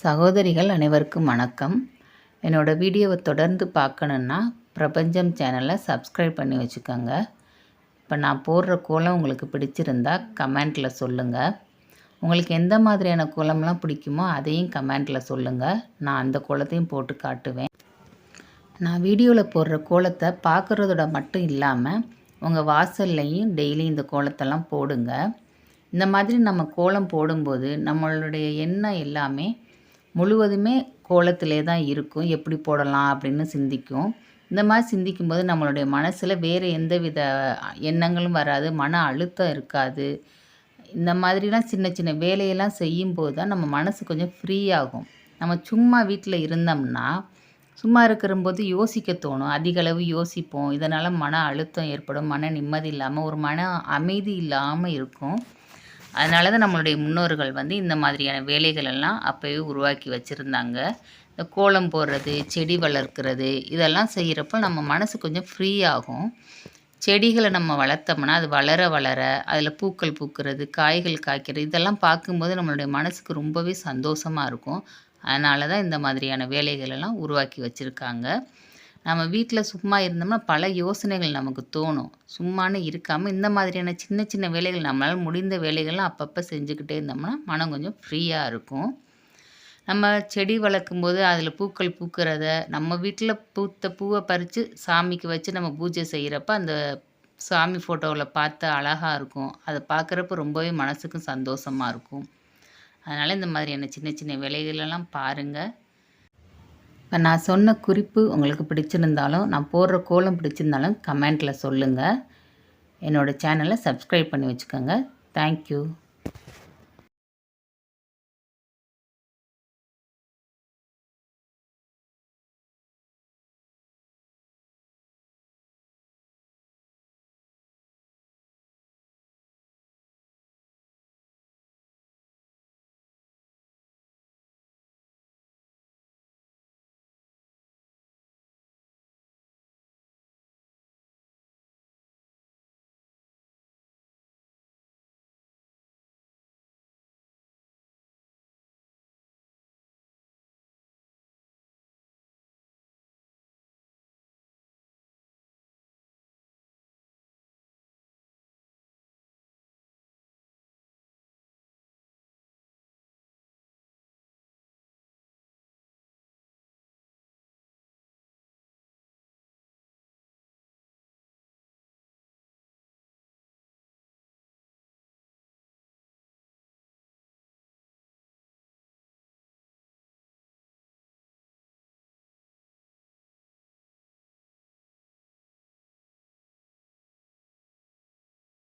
சகோதரிகள் அனைவருக்கும் வணக்கம். என்னோடய வீடியோவை தொடர்ந்து பார்க்கணுன்னா பிரபஞ்சம் சேனலை சப்ஸ்கிரைப் பண்ணி வச்சுக்கோங்க. இப்போ நான் போடுற கோலம் உங்களுக்கு பிடிச்சிருந்தா கமெண்ட்டில் சொல்லுங்கள். உங்களுக்கு எந்த மாதிரியான கோலம்லாம் பிடிக்குமோ அதையும் கமெண்ட்டில் சொல்லுங்கள். நான் அந்த கோலத்தையும் போட்டு காட்டுவேன். நான் வீடியோவில் போடுற கோலத்தை பார்க்குறதோட மட்டும் இல்லாமல் உங்கள் வாசல்லையும் டெய்லி இந்த கோலத்தெல்லாம் போடுங்க. இந்த மாதிரி நம்ம கோலம் போடும்போது நம்மளுடைய எண்ணம் எல்லாமே முழுவதுமே கோலத்திலே தான் இருக்கும். எப்படி போடலாம் அப்படின்னு சிந்திக்கும். இந்த மாதிரி சிந்திக்கும்போது நம்மளுடைய மனசில் வேறு எந்த வித எண்ணங்களும் வராது, மன அழுத்தம் இருக்காது. இந்த மாதிரிலாம் சின்ன சின்ன வேலையெல்லாம் செய்யும்போது தான் நம்ம மனசு கொஞ்சம் ஃப்ரீ ஆகும். நம்ம சும்மா வீட்டில் இருந்தோம்னா சும்மா இருக்கிறம்போது யோசிக்க தோணும், அதிகளவு யோசிப்போம். இதனால் மன அழுத்தம் ஏற்படும், மன நிம்மதி இல்லாமல் ஒரு மன அமைதி இல்லாமல் இருக்கும். அதனால தான் நம்மளுடைய முன்னோர்கள் இந்த மாதிரியான வேலைகள் எல்லாம் அப்போவே உருவாக்கி வச்சுருந்தாங்க. இந்த கோலம் போடுறது, செடி வளர்க்கிறது இதெல்லாம் செய்கிறப்போ நம்ம மனசு கொஞ்சம் ஃப்ரீ ஆகும். செடிகளை நம்ம வளர்த்தோம்னா அது வளர வளர அதில் பூக்கள் பூக்கிறது, காய்கள் காய்க்கிறது இதெல்லாம் பார்க்கும்போது நம்மளுடைய மனசுக்கு ரொம்பவே சந்தோஷமாக இருக்கும். அதனால தான் இந்த மாதிரியான வேலைகள் எல்லாம் உருவாக்கி வச்சுருக்காங்க. நம்ம வீட்டில் சும்மா இருந்தோம்னா பல யோசனைகள் நமக்கு தோணும். சும்மானு இருக்காமல் இந்த மாதிரியான சின்ன சின்ன வேலைகள் நம்மளால் முடிந்த வேலைகள்லாம் அப்பப்போ செஞ்சுக்கிட்டே இருந்தோம்னா மனம் கொஞ்சம் ஃப்ரீயாக இருக்கும். நம்ம செடி வளர்க்கும்போது அதில் பூக்கள் பூக்கிறத நம்ம வீட்டில் பூத்த பூவை பறித்து சாமிக்கு வச்சு நம்ம பூஜை செய்கிறப்ப அந்த சாமி ஃபோட்டோவில் பார்த்து அழகாக இருக்கும். அதை பார்க்குறப்ப ரொம்பவே மனசுக்கும் சந்தோஷமாக இருக்கும். அதனால் இந்த மாதிரியான சின்ன சின்ன வேலைகளெல்லாம் பாருங்கள். இப்போ நான் சொன்ன குறிப்பு உங்களுக்கு பிடிச்சிருந்தாலும், நான் போடுற கோலம் பிடிச்சிருந்தாலும் கமெண்ட்டில் சொல்லுங்கள். என்னோடய சேனலை சப்ஸ்கிரைப் பண்ணி வச்சுக்கோங்க. தேங்க்யூ.